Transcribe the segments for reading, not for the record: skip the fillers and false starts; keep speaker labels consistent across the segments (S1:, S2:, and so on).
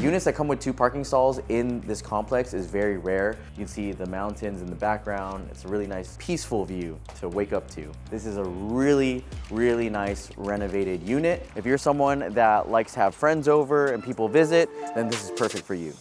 S1: Units that come with 2 parking stalls in this complex is very rare. You can see the mountains in the background. It's a really nice, peaceful view to wake up to. This is a really, really nice renovated unit. If you're someone that likes to have friends over and people visit, then this is perfect for you.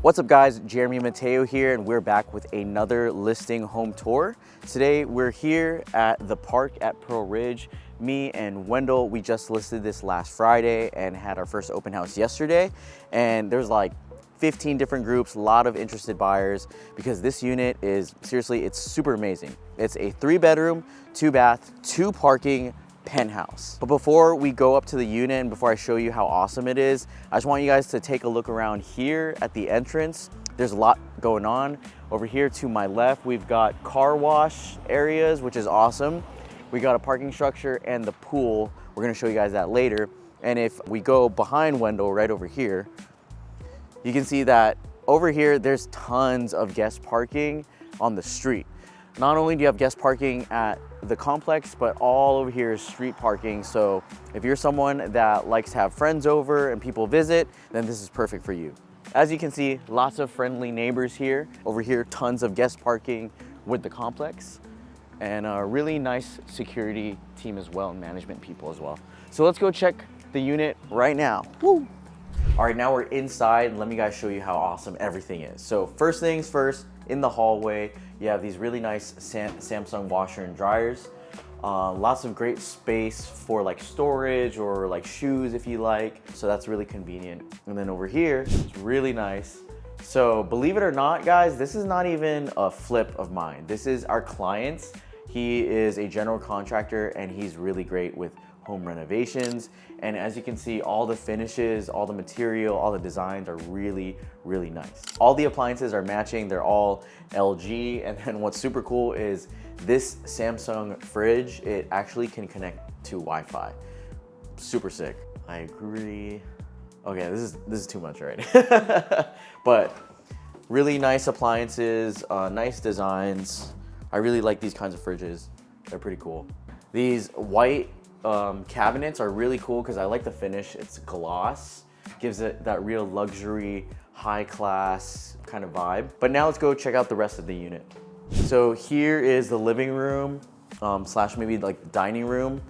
S1: What's up guys, Jeremy and Mateo here, and we're back with another listing home tour. Today we're here at the park at Pearlridge. Me and Wendell, we just listed this last Friday and had our first open house yesterday. And there's like 15 different groups, a lot of interested buyers because this unit is, seriously, it's super amazing. It's a 3-bedroom, 2-bath, 2 parking, penthouse. But before we go up to the unit and before I show you how awesome it is, I just want you guys to take a look around here at the entrance. There's a lot going on. Over here to my left, we've got car wash areas, which is awesome. We got a parking structure and the pool. We're gonna show you guys that later. And if we go behind Wendell right over here, you can see that over here, there's tons of guest parking on the street. Not only do you have guest parking at the complex, but all over here is street parking. So if you're someone that likes to have friends over and people visit, then this is perfect for you. As you can see, lots of friendly neighbors here. Over here, tons of guest parking with the complex and a really nice security team as well and management people as well. So let's go check the unit right now. Woo! All right, now we're inside and let me guys show you how awesome everything is. So first things first, in the hallway, you have these really nice Samsung washer and dryers. Lots of great space for like storage or like shoes if you like. So that's really convenient. And then over here, it's really nice. So believe it or not, guys, this is not even a flip of mine. This is our client's. He is a general contractor and he's really great with home renovations. And as you can see, all the finishes, all the material, all the designs are really, really nice. All the appliances are matching. They're all LG. And then what's super cool is this Samsung fridge, it actually can connect to Wi-Fi. Super sick. I agree. Okay, this is too much already. But really nice appliances, nice designs. I really like these kinds of fridges. They're pretty cool. These white cabinets are really cool because I like the finish. It's gloss, gives it that real luxury, high class kind of vibe. But now let's go check out the rest of the unit. So here is the living room slash maybe like dining room.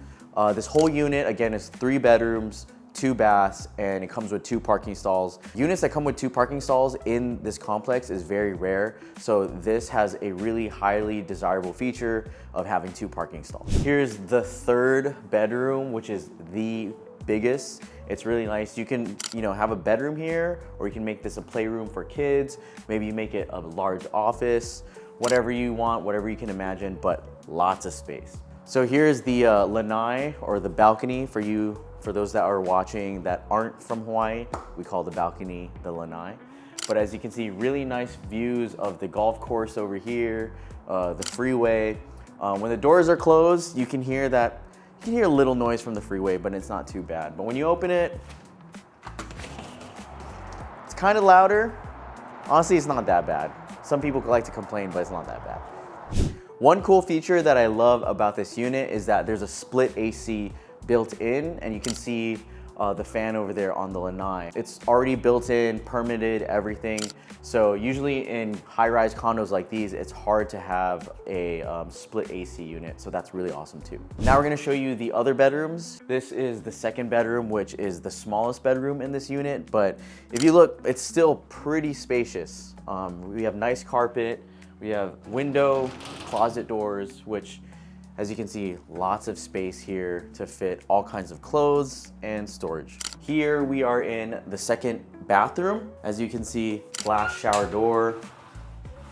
S1: This whole unit, again, is 3 bedrooms, 2 baths, and it comes with 2 parking stalls. Units that come with 2 parking stalls in this complex is very rare. So this has a really highly desirable feature of having 2 parking stalls. Here's the 3rd bedroom, which is the biggest. It's really nice. You can, have a bedroom here, or you can make this a playroom for kids. Maybe you make it a large office, whatever you want, whatever you can imagine, but lots of space. So here's the lanai, or the balcony for those that are watching that aren't from Hawaii. We call the balcony the lanai. But as you can see, really nice views of the golf course over here, the freeway. When the doors are closed, you can hear a little noise from the freeway, but it's not too bad. But when you open it, it's kind of louder. Honestly, it's not that bad. Some people like to complain, but it's not that bad. One cool feature that I love about this unit is that there's a split AC built in, and you can see the fan over there on the lanai. It's already built in, permitted, everything. So usually in high-rise condos like these, it's hard to have a split AC unit. So that's really awesome too. Now we're gonna show you the other bedrooms. This is the 2nd bedroom, which is the smallest bedroom in this unit. But if you look, it's still pretty spacious. We have nice carpet. We have window, closet doors, which, as you can see, lots of space here to fit all kinds of clothes and storage. Here we are in the 2nd bathroom. As you can see, glass shower door,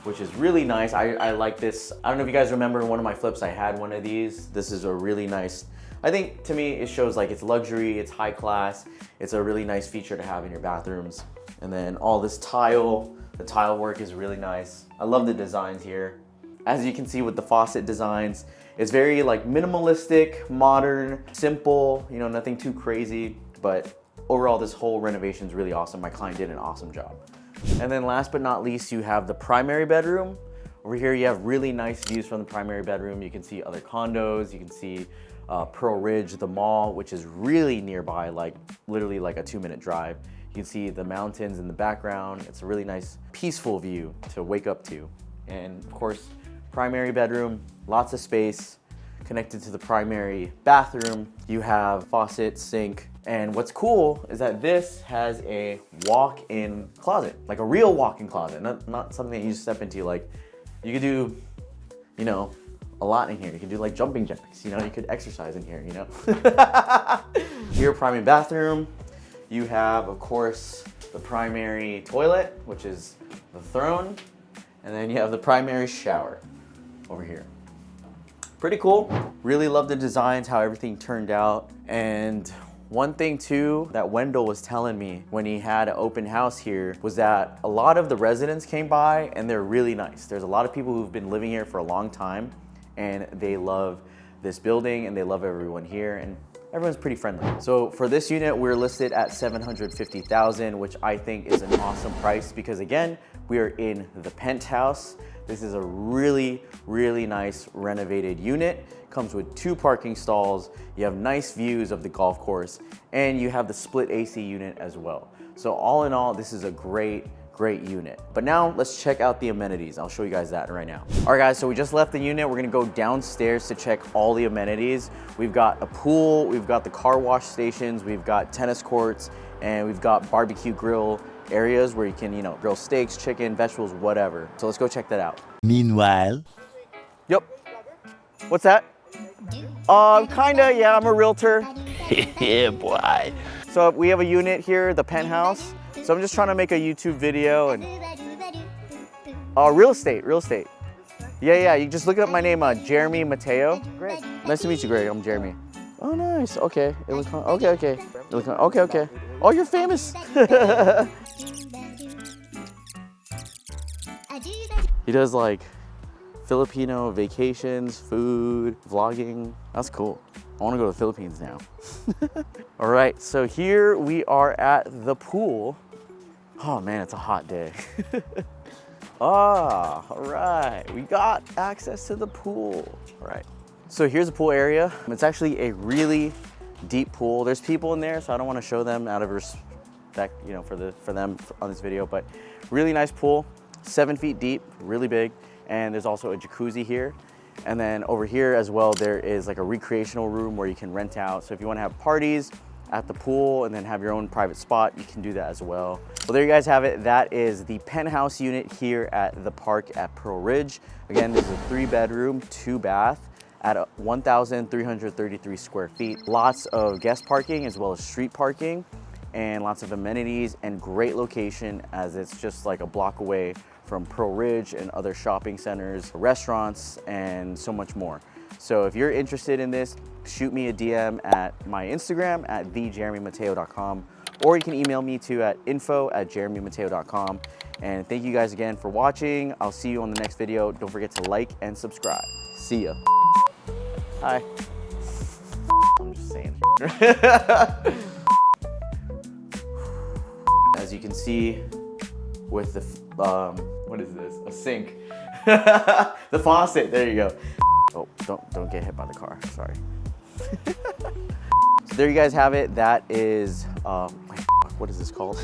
S1: which is really nice. I like this. I don't know if you guys remember in one of my flips, I had one of these. This is a really nice, I think to me, it shows like it's luxury, it's high class. It's a really nice feature to have in your bathrooms. And then all this tile, the tile work is really nice. I love the designs here. As you can see with the faucet designs, it's very like minimalistic, modern, simple, you know, nothing too crazy, but overall this whole renovation is really awesome. My client did an awesome job. And then last but not least, you have the primary bedroom. Over here you have really nice views from the primary bedroom. You can see other condos, you can see Pearlridge, the mall, which is really nearby, like literally like a 2-minute drive. You can see the mountains in the background. It's a really nice, peaceful view to wake up to. And of course, primary bedroom, lots of space. Connected to the primary bathroom, you have faucet, sink, and what's cool is that this has a walk-in closet, like a real walk-in closet, not something that you just step into. Like, you could do, you know, a lot in here. You could do like jumping jacks, you know, you could exercise in here, you know. Your primary bathroom, you have, of course, the primary toilet, which is the throne, and then you have the primary shower over here. Pretty cool. Really love the designs, how everything turned out. And one thing too that Wendell was telling me when he had an open house here was that a lot of the residents came by and they're really nice. There's a lot of people who've been living here for a long time and they love this building and they love everyone here, and everyone's pretty friendly. So for this unit, we're listed at $750,000, which I think is an awesome price because again, we are in the penthouse. This is a really, really nice renovated unit. Comes with 2 parking stalls. You have nice views of the golf course, and you have the split AC unit as well. So all in all, this is a great unit. But now let's check out the amenities. I'll show you guys that right now. All right guys, so we just left the unit. We're gonna go downstairs to check all the amenities. We've got a pool, we've got the car wash stations, we've got tennis courts, and we've got barbecue grill areas where you can, you know, grill steaks, chicken, vegetables, whatever. So let's go check that out.
S2: Meanwhile.
S1: Yep. What's that? Kinda, yeah, I'm a realtor.
S2: Yeah, boy.
S1: So we have a unit here, the penthouse. So I'm just trying to make a YouTube video and real estate. Yeah, you just look up my name, Jeremy Mateo.
S3: Greg.
S1: Nice to meet you, Greg. I'm Jeremy. Oh, nice. Okay. Okay. Okay. Oh, you're famous. He does like Filipino vacations, food, vlogging. That's cool. I want to go to the Philippines now. All right, so here we are at the pool. Oh man, it's a hot day. All right, we got access to the pool. All right, so here's the pool area. It's actually a really deep pool. There's people in there, so I don't want to show them out of respect, you know, for them on this video, but really nice pool, 7 feet deep, really big. And there's also a jacuzzi here. And then over here as well, there is like a recreational room where you can rent out. So if you want to have parties at the pool and then have your own private spot, you can do that as well. Well, there you guys have it. That is the penthouse unit here at the park at Pearlridge. Again, this is a 3-bedroom, 2-bath at 1,333 square feet. Lots of guest parking as well as street parking and lots of amenities and great location as it's just like a block away from Pearlridge and other shopping centers, restaurants, and so much more. So if you're interested in this, shoot me a DM at my Instagram at thejeremymateo.com, or you can email me too at info@jeremymateo.com. And thank you guys again for watching. I'll see you on the next video. Don't forget to like and subscribe. See ya. Hi. I'm just saying. As you can see with the, what is this? A sink. The faucet, there you go. Oh, don't get hit by the car, sorry. So there you guys have it. That is, what is this called?